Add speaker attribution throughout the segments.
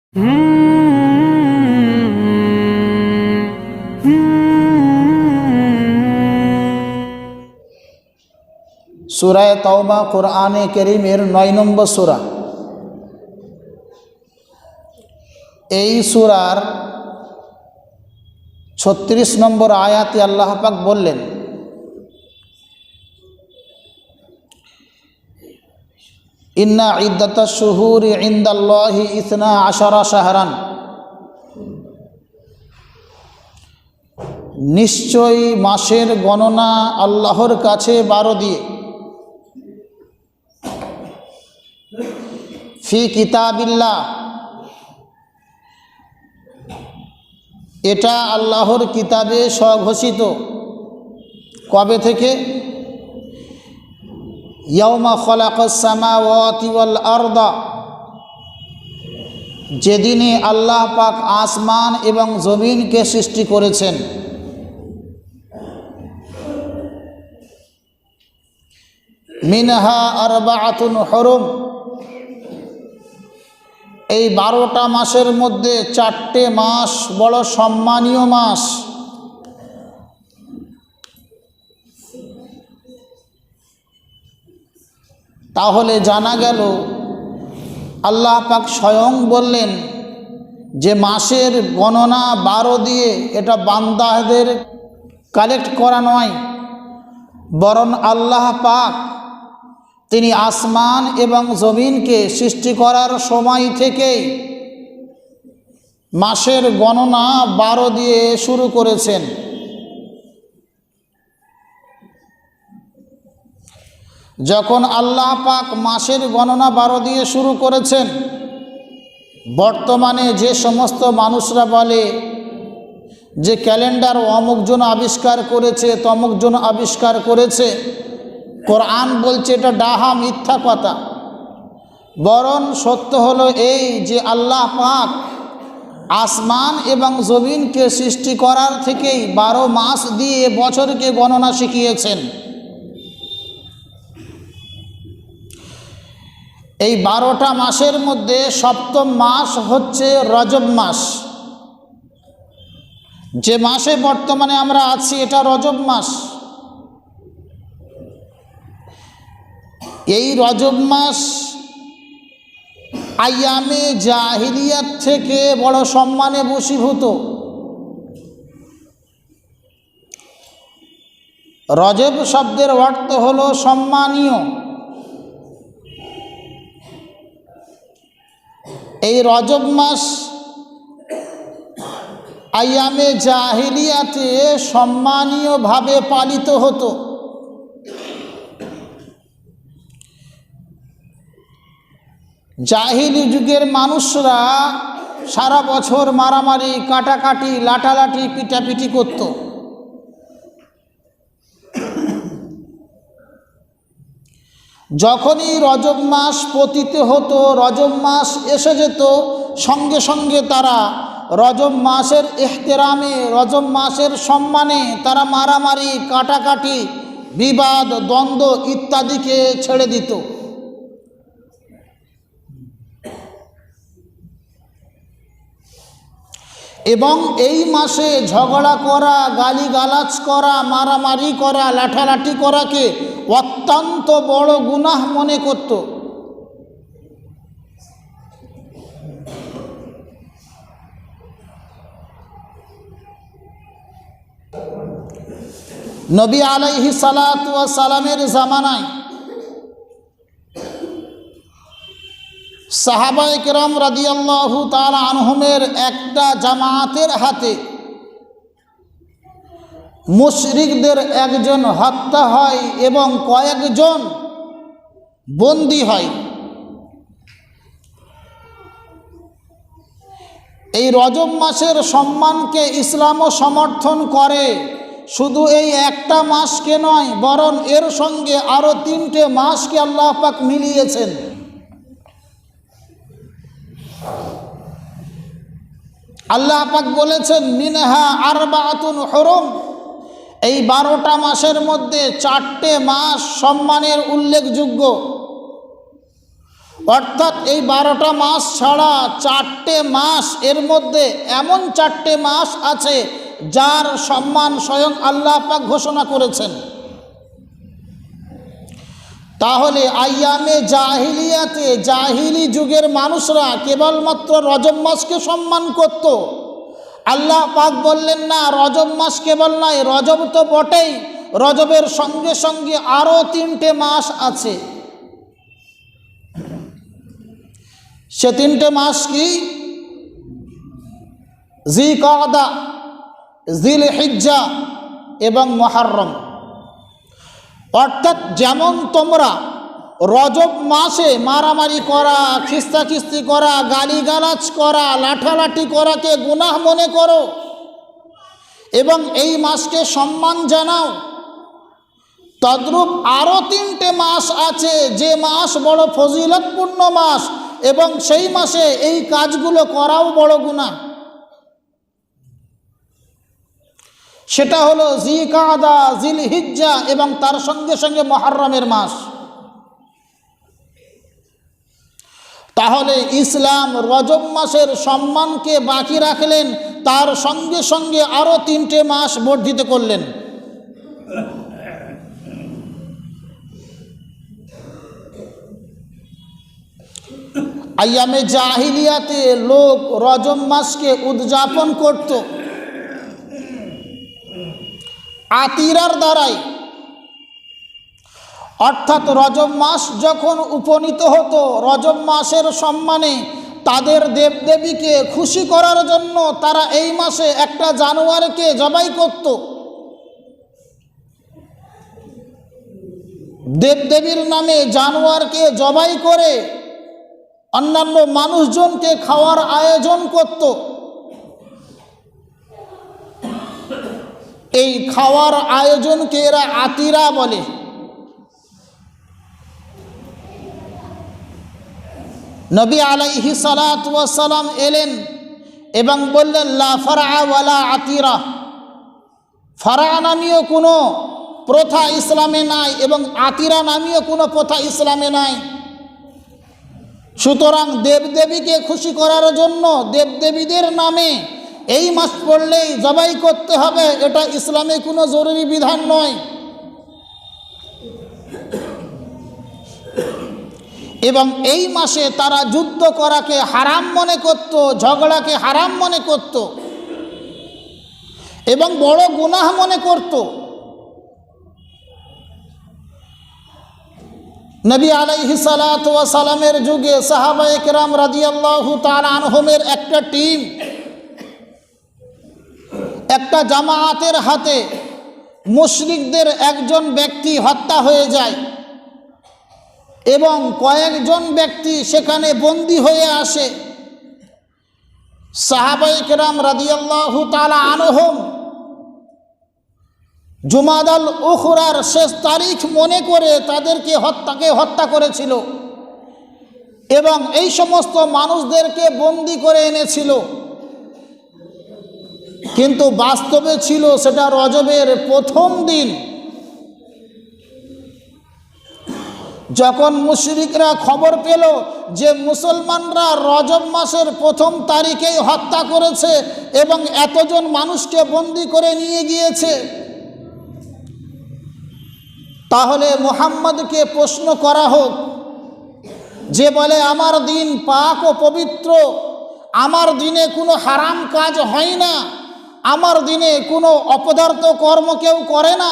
Speaker 1: সূরা তাওবা কোরআনে কারীমের 9 নম্বর সূরা। এই সূরার 36 নম্বর আয়াতে আল্লাহ পাক বললেন, ইন্না ইদ্দাতাশ শুহুরি ইনদাল্লাহি 12 শাহরান, নিশ্চয়ই মাসের গণনা আল্লাহর কাছে 12 দিয়ে। ফি কিতাবিল্লাহ, এটা আল্লাহর কিতাবে স্বঘোষিত। কবে থেকে? ইয়াউমা খালাকাস সামাওয়াতি ওয়াল আরদা, যেদিনে আল্লাহ পাক আসমান এবং জমিনকে সৃষ্টি করেছেন। মিনহা আরবাআতুন হুরুম, এই 12টা মাসের মধ্যে 4টে মাস বড় সম্মানীয় মাস। তাহলে জানা গেল আল্লাহ পাক স্বয়ং বললেন যে মাসের গণনা 12 দিয়ে, এটা বান্দাদের কালেক্ট করা নয়, বরং আল্লাহ পাক তিনি আসমান এবং জমিনকে সৃষ্টি করার সময় থেকেই মাসের গণনা 12 দিয়ে শুরু করেছেন। যখন আল্লাহ পাক মাসের গণনা 12 দিয়ে শুরু করেছেন, বর্তমানে যে সমস্ত মানুষরা বলে যে ক্যালেন্ডার অমুকজন আবিষ্কার করেছে, তমুকজন আবিষ্কার করেছে, কোরআন বলছে এটা ডাহা, মিথ্যা কথা। বরং সত্য হলো এই যে আল্লাহ পাক আসমান এবং জমিনকে সৃষ্টি করার থেকেই 12 মাস দিয়ে বছরকে গণনা শিখিয়েছেন। এই 12টা মাসের মধ্যে 7ম মাস হচ্ছে রজব মাস। যে মাসে বর্তমানে আমরা আছি এটা রজব মাস। এই রজব মাস আইয়ামে জাহিলিয়াত থেকে বড় সম্মানে বশীভূত। রজব শব্দের অর্থ হলো সম্মানীয়। এই রজব মাস আইয়ামে জাহিলিয়াতে সম্মানীয়ভাবে পালিত হতো। জাহিলি যুগের মানুষরা সারা বছর মারামারি, কাটাকাটি, লাঠালাঠি, পিটাপিটি করত। যখনই রজব মাস পতিত হতো, রজব মাস এসে যেত, সঙ্গে সঙ্গে তারা রজব মাসের ইহতেরামে, রজব মাসের সম্মানে তারা মারামারি, কাটাকাটি, বিবাদ, দ্বন্দ্ব ইত্যাদিকে ছেড়ে দিত। এবং এই মাসে ঝগড়া করা, গালিগালাজ করা, মারামারি করা, লাঠালাঠি করাকে অত্যন্ত বড় গুনাহ মনে করত। নবী আলাইহিস সালাতু ওয়াস সালামের জামানায় সাহাবায়ে কেরাম রাদিয়াল্লাহু তাআলা আনহুমের একটা জামাতের হাতে মুশরিকদের একজন হত্যা হয় এবং কয়েকজন বন্দী হয়। এই রজব মাসের সম্মানকে ইসলামও সমর্থন করে। শুধু এই একটা মাসকে নয়, বরং এর সঙ্গে আরো 3টে মাসকে আল্লাহ পাক মিলিয়েছেন। আল্লাহ পাক বলেছেন মিনহা আরবাআতুন হুরুম, এই 12টা মাসের মধ্যে 4টে মাস সম্মানের উল্লেখযোগ্য। অর্থাৎ এই 12টা মাস ছাড়া 4টে মাস, এর মধ্যে এমন 4টে মাস আছে যার সম্মান স্বয়ং আল্লাহ পাক ঘোষণা করেছেন। তাহলে আইয়ামে জাহিলিয়াতে, জাহিলি যুগের মানুষরা কেবলমাত্র রজব মাসকে সম্মান করত। আল্লাহ পাক বললেন না, রজব মাস কেবল নয়, রজব তো বটেই, রজবের সঙ্গে সঙ্গে আরও 3টে মাস আছে। সে 3টে মাস কি? জিলকদা, জিলহিজ্জা এবং মুহররম। অর্থাৎ যেমন তোমরা রজব মাসে মারামারি করা, খিস্তাখিস্তি করা, গালিগালাজ করা, লাঠালাঠি করাকে গুনাহ মনে করো এবং এই মাসকে সম্মান জানাও, তদ্রূপ আরও 3টে মাস আছে যে মাস বড় ফজিলতপূর্ণ মাস এবং সেই মাসে এই কাজগুলো করাও বড় গুনাহ। সেটা হলো জিলকদা, জিলহিজ্জা এবং তার সঙ্গে সঙ্গে মুহররমের মাস। তাহলে ইসলাম রজব মাসের সম্মানকে বাকি রাখলেন, তার সঙ্গে সঙ্গে আরও 3টে মাস বর্ধিত করলেন। আইয়ামে জাহিলিয়াতে লোক রজব মাসকে উদযাপন করত আতিরার দ্বারাই। অর্থাৎ রজব মাস যখন উপনীত হতো, রজব মাসের সম্মানে তাদের দেবদেবীকে খুশি করার জন্য তারা এই মাসে একটা জানোয়ারকে জবাই করত। দেবদেবীর নামে জানোয়ারকে জবাই করে অন্যান্য মানুষজনকে খাওয়ার আয়োজন করত। এই খাওয়ার আয়োজনকে এরা আতিরা বলে। নবী আলাইহি সালাতু ওয়াস সালাম এলেন এবং বললেন, লা ফারআ ওয়ালা আতিরা, ফারআ নামীয় কোনো প্রথা ইসলামে নাই এবং আতিরা নামীয় কোনো প্রথা ইসলামে নাই। সুতরাং দেবদেবীকে খুশি করার জন্য দেবদেবীদের নামে এই মাস পড়লেই জবাই করতে হবে, এটা ইসলামে কোনো জরুরি বিধান নয়। এবং এই মাসে তারা যুদ্ধ করাকে হারাম মনে করত, ঝগড়াকে হারাম মনে করত এবং বড় গুনাহ মনে করত। নবী আলাইহিস সালাতু ওয়াস সালামের যুগে সাহাবায়ে কেরাম রাদিয়াল্লাহু তাআলা আনহুমের একটা টিম, একটা জামায়াতের হাতে মুশরিকদের একজন ব্যক্তি হত্যা হয়ে যায় এবং কয়েকজন ব্যক্তি সেখানে বন্দী হয়ে আসে। সাহাবায়ে কেরাম রাদিয়াল্লাহু তাআলা আনহুম জুমাদাল উখরার শেষ তারিখ মনে করে তাদেরকে হত্যা করেছিল এবং এই সমস্ত মানুষদেরকে বন্দী করে এনেছিল। কিন্তু বাস্তবে ছিল সেটা রজবের প্রথম দিন। যখন মুশরিকরা খবর পেল যে মুসলমানরা রজব মাসের প্রথম তারিখেই হত্যা করেছে এবং এতজন মানুষকে বন্দী করে নিয়ে গিয়েছে, তাহলে মুহাম্মদকে প্রশ্ন করা হোক, যে বলে আমার দিন পাক ও পবিত্র, আমার দিনে কোনো হারাম কাজ হয় না, আমার দিনে কোনো অপদার্থ কর্ম কেউ করে না,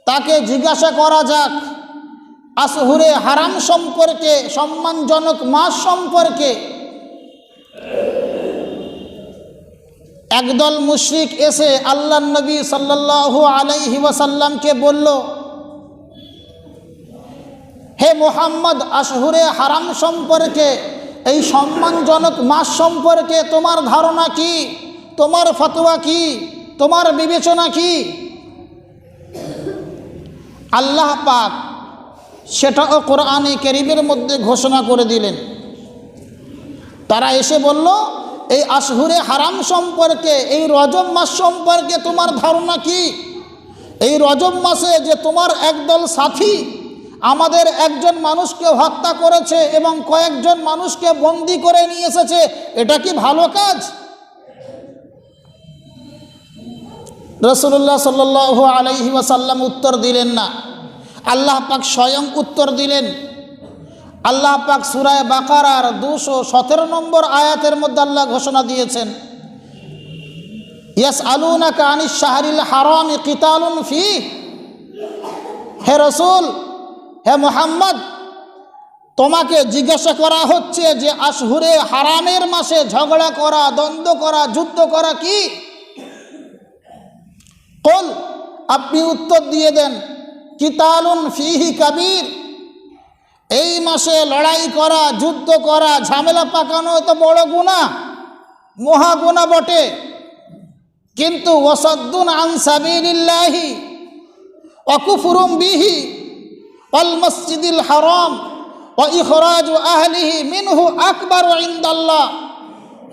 Speaker 1: তাকে জিজ্ঞাসা করা যাক আশহুরে হারাম সম্পর্কে, সম্মানজনক মাস সম্পর্কে। একদল মুশরিক এসে আল্লাহর নবী সাল্লাল্লাহু আলাইহি ওয়াসাল্লামকে বলল, হে মুহাম্মদ, আশহুরে হারাম সম্পর্কে, এই সম্মানজনক মাস সম্পর্কে তোমার ধারণা কি, তোমার ফতোয়া কি, তোমার বিবেচনা কি? আল্লাহ পাক সেটাও কোরআনে কারীমের মধ্যে ঘোষণা করে দিলেন। তারা এসে বলল, এই আশহুরে হারাম সম্পর্কে, এই রজব মাস সম্পর্কে তোমার ধারণা কি? এই রজব মাসে যে তোমার একদল সাথী আমাদের একজন মানুষকে হত্যা করেছে এবং কয়েকজন মানুষকে বন্দী করে নিয়ে এসেছে, এটা কি ভালো কাজ? রাসূলুল্লাহ সাল্লাল্লাহু আলাইহি ওয়াসাল্লাম উত্তর দিলেন না, আল্লাহ পাক স্বয়ং উত্তর দিলেন। আল্লাহ পাক সূরা বাকারার 217 নম্বর আয়াতের মধ্যে আল্লাহ ঘোষণা দিয়েছেন, ইয়াসআলুনাকা আনিশ শাহরিল হারামি কিতালুন ফীহ। হে রাসূল, হে মুহাম্মদ, তোমাকে জিজ্ঞাসা করা হচ্ছে যে আশহুরে হারামের মাসে ঝগড়া করা, দ্বন্দ্ব করা, যুদ্ধ করা কি? কুল, আপনি উত্তর দিয়ে দেন, কিতালুন ফীহি কাবীর, এই মাসে লড়াই করা, যুদ্ধ করা, ঝামেলা পাকানো তো বড় গুনাহ, মহা গুনাহ বটে। কিন্তু ওয়াসাদ্দুন আন সাবিলিল্লাহি ওয়া কুফরুম বিহি ওয়াল মসজিদিল হারাম ওয়া ইখরাজু আহলিহি মিনহু আকবারু ইনদাল্লাহ।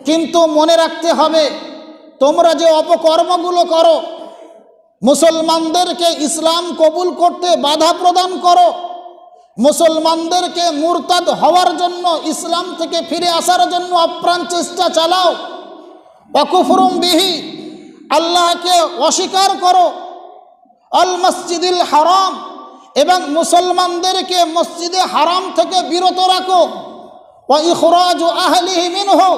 Speaker 1: কিন্তু মনে রাখতে হবে, তোমরা যে অপকর্মগুলো করো, মুসলমানদেরকে ইসলাম কবুল করতে বাধা প্রদান করো, মুসলমানদেরকে মুরতাদ হওয়ার জন্য, ইসলাম থেকে ফিরে আসার জন্য আপ্রাণ চেষ্টা চালাও, ওয়া কুফরুম বিহি, আল্লাহকে অস্বীকার করো, আল মসজিদিল হারাম, এবং মুসলমানদেরকে মসজিদে হারাম থেকে বিরত রাখো, ওয়া ইখরাজু আহলিহি মিনহু,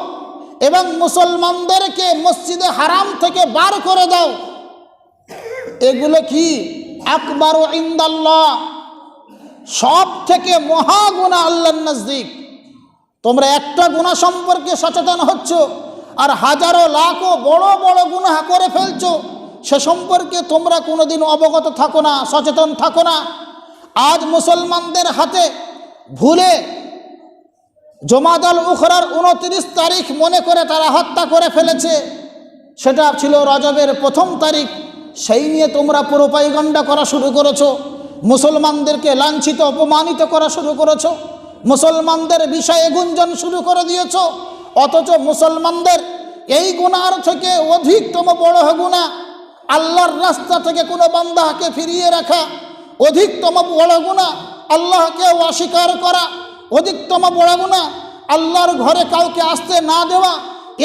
Speaker 1: এবং মুসলমানদেরকে মসজিদে হারাম থেকে বার করে দাও। এগুলো কি? আকবারু ইনদাল্লাহ, সব থেকে মহা গুনাহ আল্লাহর নজদিক। তোমরা একটা গুনাহ সম্পর্কে সচেতন হচ্ছ আর হাজারো লাখো বড় বড় গুনাহ করে ফেলছো, সে সম্পর্কে তোমরা কোনোদিন অবগত থাকো না, সচেতন থাকো না। আজ মুসলমানদের হাতে ভুলে জমাদাল উখরার 29 তারিখ মনে করে তারা হত্যা করে ফেলেছে, সেটা ছিল রজবের 1 তারিখ। সেই নিয়ে তোমরা প্রোপাগান্ডা করা শুরু করেছো, মুসলমানদেরকে লাঞ্ছিত অপমানিত করা শুরু করেছো, মুসলমানদের বিষয়ে গুঞ্জন শুরু করে দিয়েছো। অথচ মুসলমানদের এই গুনার থেকে অধিকতম বড় গুনাহ আল্লাহর রাস্তা থেকে কোনো বান্দাকে ফিরিয়ে রাখা, অধিকতম বড় গুনাহ আল্লাহকে অস্বীকার করা, অধিকতম বড় গুনাহ আল্লাহর ঘরে কাউকে আসতে না দেওয়া,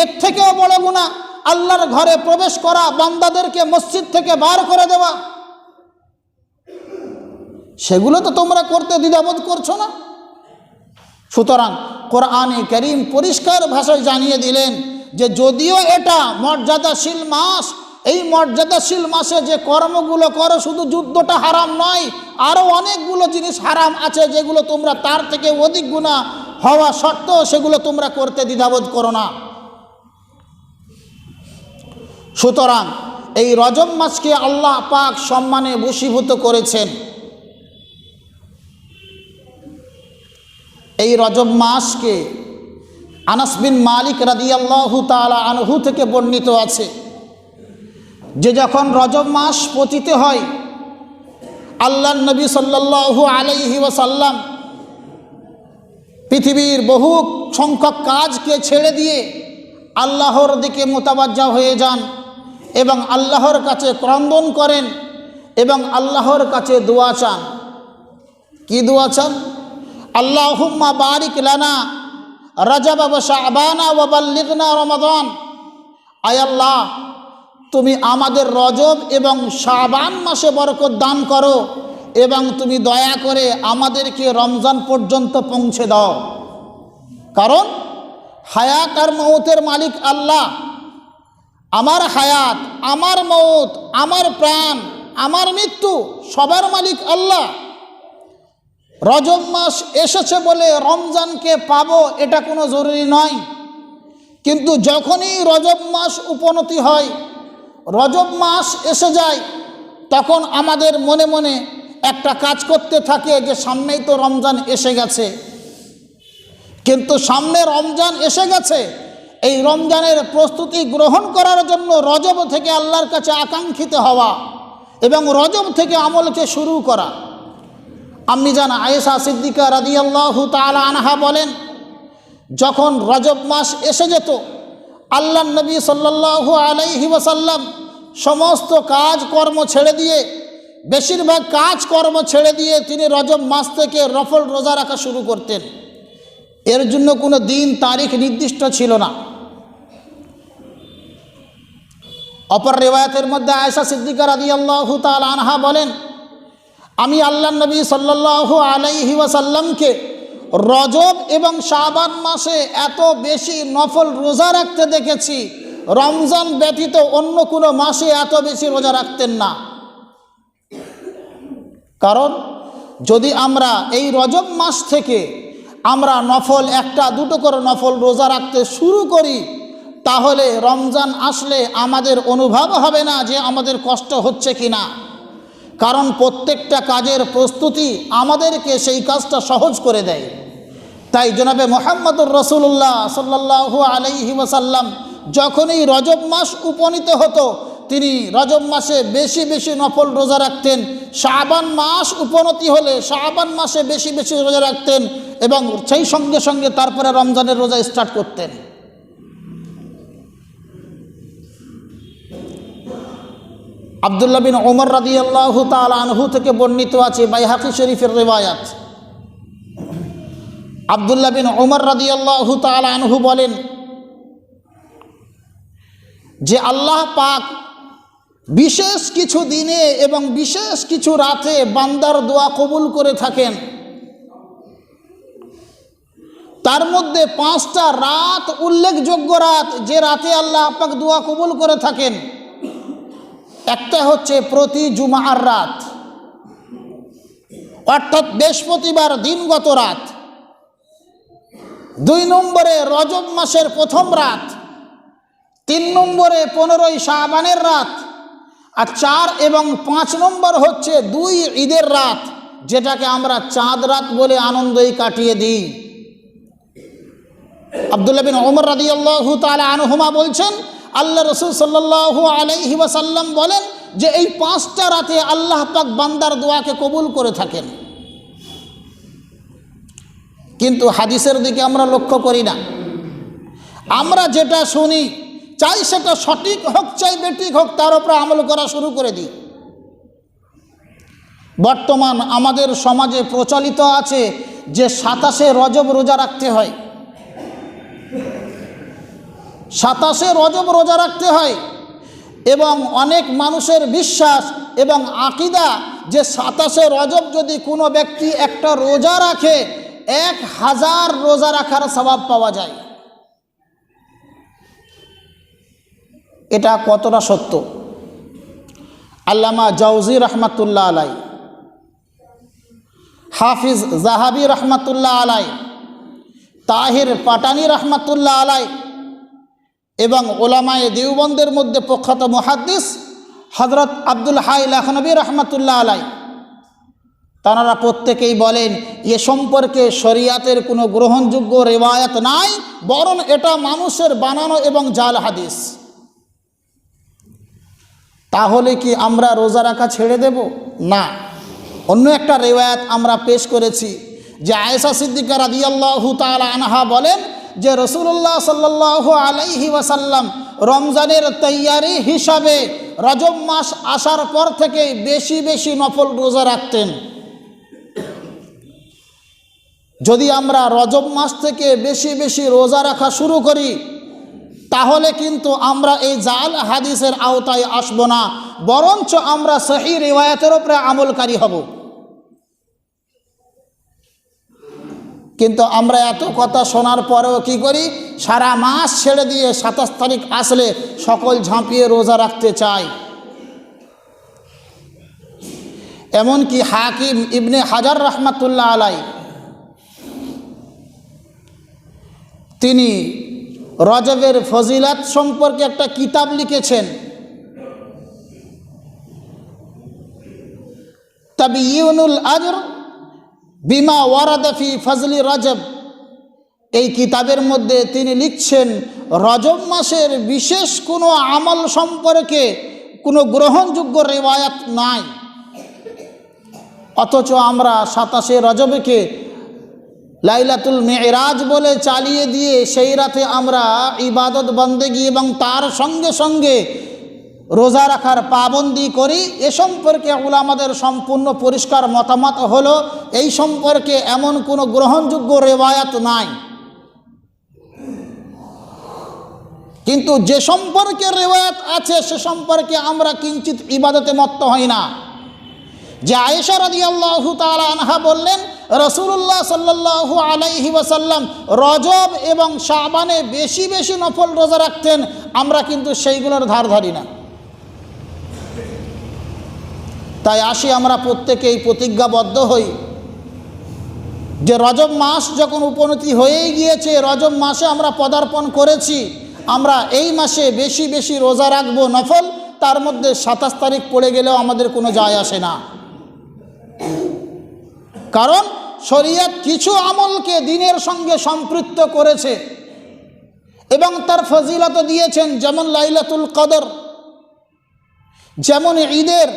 Speaker 1: এর থেকেও বড় গুনাহ আল্লাহর ঘরে প্রবেশ করা, বান্দাদেরকে মসজিদ থেকে বার করে দেওয়া। সেগুলো তো তোমরা করতে দ্বিধাবোধ করছো না। সুতরাং কোরআনে কারীম পরিষ্কার ভাষায় জানিয়ে দিলেন যে যদিও এটা মর্যাদাশীল মাস, এই মর্যাদাশীল মাসে যে কর্মগুলো করো, শুধু যুদ্ধটা হারাম নয়, আরও অনেকগুলো জিনিস হারাম আছে যেগুলো তোমরা তার থেকে অধিক গুনাহ হওয়া সত্ত্বেও সেগুলো তোমরা করতে দ্বিধাবোধ করো না। সুতরাং এই রজব মাসকে আল্লাহ পাক সম্মানে বশীভূত করেছেন। এই রজব মাসকে আনাস বিন মালিক রাদিয়াল্লাহু তাআলা আনহু থেকে বর্ণিত আছে যে যখন রজব মাস পতিত হয়, আল্লাহর নবী সাল্লাল্লাহু আলাইহি ওয়াসাল্লাম পৃথিবীর বহু সংখ্যক কাজকে ছেড়ে দিয়ে আল্লাহর দিকে মোতাবাজ্জা হয়ে যান এবং আল্লাহর কাছে ক্রন্দন করেন এবং আল্লাহর কাছে দোয়া চান। কি দোয়া চান? আল্লাহুম্মা বারিক লানা রজব ওয়া শাবানা ওয়া বাল্লিগনা রমাদান। আয় আল্লাহ, তুমি আমাদের রজব এবং শাবান মাসে বরকত দান করো এবং তুমি দয়া করে আমাদেরকে রমজান পর্যন্ত পৌঁছে দাও। কারণ হায়াত আর মৌতের মালিক আল্লাহ। আমার হায়াত, আমার মৌত, আমার প্রাণ, আমার মৃত্যু সবার মালিক আল্লাহ। রজব মাস এসেছে বলে রমজানকে পাবো এটা কোনো জরুরি নয়, কিন্তু যখনই রজব মাস উপনীত হয়, রজব মাস এসে যায়, তখন আমাদের মনে মনে একটা কাজ করতে থাকে যে সামনেই তো রমজান এসে গেছে। কিন্তু সামনে রমজান এসে গেছে, এই রমজানের প্রস্তুতি গ্রহণ করার জন্য রজব থেকে আল্লাহর কাছে আকাঙ্ক্ষিত হওয়া এবং রজব থেকে আমলকে শুরু করা। আম্মি জান আয়েশা সিদ্দিকা রাদিয়াল্লাহু তাআলা আনহা বলেন, যখন রজব মাস এসে যেত, আল্লাহর নবী সাল্লাল্লাহু আলাইহি ওয়াসাল্লাম সমস্ত কাজকর্ম ছেড়ে দিয়ে বেশিরভাগ কাজকর্ম ছেড়ে দিয়ে তিনি রজব মাস থেকে নফল রোজা রাখা শুরু করতেন। এর জন্য কোনো দিন তারিখ নির্দিষ্ট ছিল না। অপর রিওয়ায়াতের মধ্যে আয়েশা সিদ্দিকা রাদিয়াল্লাহু তাআলা আনহা বলেন, আমি আল্লাহর নবী সাল্লাল্লাহু আলাইহি ওয়াসাল্লামকে রজব এবং শাবান মাসে এত বেশি নফল রোজা রাখতে দেখেছি, রমজান ব্যতীত অন্য কোনো মাসে এত বেশি রোজা রাখতেন না। কারণ যদি আমরা এই রজব মাস থেকে আমরা নফল একটা দুটো করে নফল রোজা রাখতে শুরু করি, তাহলে রমজান আসলে আমাদের অনুভব হবে না যে আমাদের কষ্ট হচ্ছে কি না। কারণ প্রত্যেকটা কাজের প্রস্তুতি আমাদেরকে সেই কাজটা সহজ করে দেয়। তাই জনাবে মুহাম্মদুর রাসূলুল্লাহ সাল্লাল্লাহু আলাইহি ওয়াসাল্লাম যখনই রজব মাস উপনীত হতো, তিনি রজব মাসে বেশি বেশি নফল রোজা রাখতেন। শাবান মাস উপনীত হলে শাবান মাসে বেশি বেশি রোজা রাখতেন এবং সেই সঙ্গে সঙ্গে তারপরে রমজানের রোজা স্টার্ট করতেন। আব্দুল্লাহ বিন ওমর রাদিয়াল্লাহু তাআলা আনহু থেকে বর্ণিত আছে, বাইহাকি শরীফের রিওয়ায়াত। আব্দুল্লাহ বিন ওমর রাদিয়াল্লাহু তাআলা আনহু বলেন যে আল্লাহ পাক বিশেষ কিছু দিনে এবং বিশেষ কিছু রাতে বান্দার দোয়া কবুল করে থাকেন। তার মধ্যে 5টা রাত উল্লেখযোগ্য রাত, যে রাতে আল্লাহ পাক দোয়া কবুল করে থাকেন। একটা হচ্ছে প্রতি জুমার রাত, অর্থাৎ বৃহস্পতিবার দিনগত রাত। 2 নম্বরে রজব মাসের প্রথম রাত। 3 নম্বরে 15ই শাবানের রাত। আর 4 এবং 5 নম্বর হচ্ছে 2 ঈদের রাত, যেটাকে আমরা চাঁদ রাত বলে আনন্দই কাটিয়ে দিই। আব্দুল্লাহ বিন ওমর রাদিয়াল্লাহু তাআলা আনহুমা বলছেন, আল্লাহ রাসূল সাল্লাল্লাহু আলাইহি ওয়াসাল্লাম বলেন যে এই 5টা রাতে আল্লাহ পাক বান্দার দোয়াকে কবুল করে থাকেন। কিন্তু হাদিসের দিকে আমরা লক্ষ্য করি না। আমরা যেটা শুনি, চাই সেটা সঠিক হোক চাই বেঠিক হোক, তার উপরে আমল করা শুরু করে দিই। বর্তমান আমাদের সমাজে প্রচলিত আছে যে 27শে রজব রোজা রাখতে হয়। 27শে রজব রোজা রাখতে হয় এবং অনেক মানুষের বিশ্বাস এবং আকীদা যে 27শে রজব যদি কোনো ব্যক্তি একটা রোজা রাখে 1000 রোজা রাখার সওয়াব পাওয়া যায়। এটা কতটা সত্য? আল্লামা জাওজি রহমাতুল্লাহ আলাই, হাফিজ জাহাবি রহমাতুল্লাহ আলাই, তাহির পাটানি রহমাতুল্লাহ আলাই এবং ওলামায়ে দেওবন্দের মধ্যে প্রখ্যাত মুহাদ্দিস হযরত আব্দুল হাই লাখনবী রহমাতুল্লাহ আলাই, তারা প্রত্যেকেই বলেন এ সম্পর্কে শরিয়াতের কোনো গ্রহণযোগ্য রিওয়ায়াত নাই, বরং এটা মানুষের বানানো এবং জাল হাদিস। তাহলে কি আমরা রোজা রাখা ছেড়ে দেব? না। অন্য একটা রিওয়ায়াত আমরা পেশ করেছি যে আয়েশা সিদ্দিকা রাদিয়াল্লাহু তাআলা আনহা বলেন যে রাসূলুল্লাহ সাল্লাল্লাহু আলাইহি ওয়াসাল্লাম রমজানের তৈয়ারি হিসাবে রজব মাস আসার পর থেকে বেশি বেশি নফল রোজা রাখতেন। যদি আমরা রজব মাস থেকে বেশি বেশি রোজা রাখা শুরু করি, তাহলে কিন্তু আমরা এই জাল হাদিসের আওতায় আসব না, বরঞ্চ আমরা সহিহ রিওয়ায়াতের উপরে আমলকারী হব। কিন্তু আমরা এত কথা শোনার পরেও কি করি? সারা মাস ছেড়ে দিয়ে 27 তারিখ আসলে সকল ঝাঁপিয়ে রোজা রাখতে চাই। এমনকি হাকিম ইবনে হাজার রহমাতুল্লাহ আলাই তিনি রজবের ফজিলাত সম্পর্কে একটা কিতাব লিখেছেন, তাবিয়ুনুল আজর বিমা ওয়ারাদা ফি ফজলি রজব। এই কিতাবের মধ্যে তিনি লিখছেন রজব মাসের বিশেষ কোনো আমল সম্পর্কে কোনো গ্রহণযোগ্য রিওয়ায়াত নাই, অথচ আমরা 27শে রজবকে লাইলাতুল মেরাজ বলে চালিয়ে দিয়ে সেই রাতে আমরা ইবাদত বন্দেগী এবং তার সঙ্গে সঙ্গে রোজা রাখার পাবন্দি করি, এ সম্পর্কে উলামাদের সম্পূর্ণ পরিষ্কার মতামত হলো এই সম্পর্কে এমন কোনো গ্রহণযোগ্য রেওয়ায়াত নাই। কিন্তু যে সম্পর্কে রেওয়ায়াত আছে সে সম্পর্কে আমরা কিঞ্চিত ইবাদতে মত্ত হই না। যে আয়েশা রাদিয়াল্লাহু তাআলা আনহা বললেন রাসূলুল্লাহ সাল্লাল্লাহু আলাইহি ওয়াসাল্লাম রজব এবং শাবানে বেশি বেশি নফল রোজা রাখতেন, আমরা কিন্তু সেইগুলোর ধার ধারি না। তাই আসি আমরা প্রত্যেকেই প্রতিজ্ঞাবদ্ধ হই যে রজব মাস যখন উপনীতি হয়েই গিয়েছে, রজব মাসে আমরা পদার্পণ করেছি, আমরা এই মাসে বেশি বেশি রোজা রাখবো নফল। তার মধ্যে 27 তারিখ পড়ে গেলেও আমাদের কোনো যায় আসে না, কারণ শরীয়ত কিছু আমলকে দিনের সঙ্গে সম্পৃক্ত করেছে এবং তার ফজিলত দিয়েছেন, যেমন লাইলাতুল কদর, যেমন ঈদের,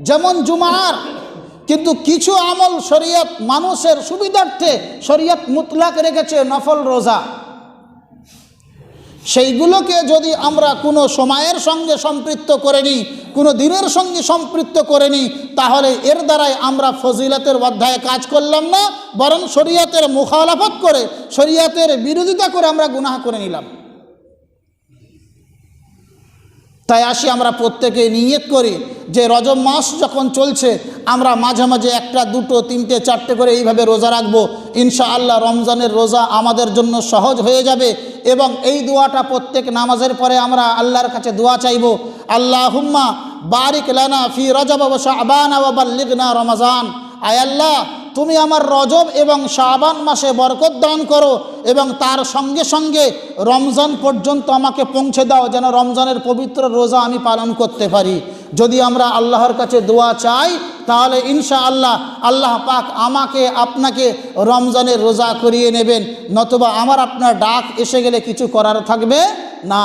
Speaker 1: যেমন জুমার। কিন্তু কিছু আমল শরীয়ত মানুষের সুবিধার্থে শরীয়ত মুতলাক রেখেছে, নফল রোজা। সেইগুলোকে যদি আমরা কোনো সময়ের সঙ্গে সম্পৃক্ত করে নিই, কোনো দিনের সঙ্গে সম্পৃক্ত করে নিই, তাহলে এর দ্বারাই আমরা ফজিলতের অধ্যায়ে কাজ করলাম না, বরং শরীয়তের মুখালাফত করে, শরীয়তের বিরোধিতা করে আমরা গুনাহ করে নিলাম। তাই আসি আমরা প্রত্যেকে নিয়ত করি যে রজব মাস যখন চলছে আমরা মাঝে মাঝে 1টা 2টো 3টে 4টে করে এইভাবে রোজা রাখবো। ইনশাআল্লাহ রমজানের রোজা আমাদের জন্য সহজ হয়ে যাবে। এবং এই দোয়াটা প্রত্যেক নামাজের পরে আমরা আল্লাহর কাছে দোয়া চাইব, আল্লাহুম্মা বারিক লানা ফি রজব ওয়া শাবান ওয়া বাল্লিগনা রমজান। আয় আল্লাহ, তুমি আমার রজব এবং শাবান মাসে বরকত দান করো এবং তার সঙ্গে সঙ্গে রমজান পর্যন্ত আমাকে পৌঁছে দাও, যেন রমজানের পবিত্র রোজা আমি পালন করতে পারি। যদি আমরা আল্লাহর কাছে দোয়া চাই তাহলে ইনশাআল্লাহ আল্লাহ পাক আমাকে আপনাকে রমজানের রোজা করিয়ে নেবেন, নতুবা আমার আপনার ডাক এসে গেলে কিছু করার থাকবে না।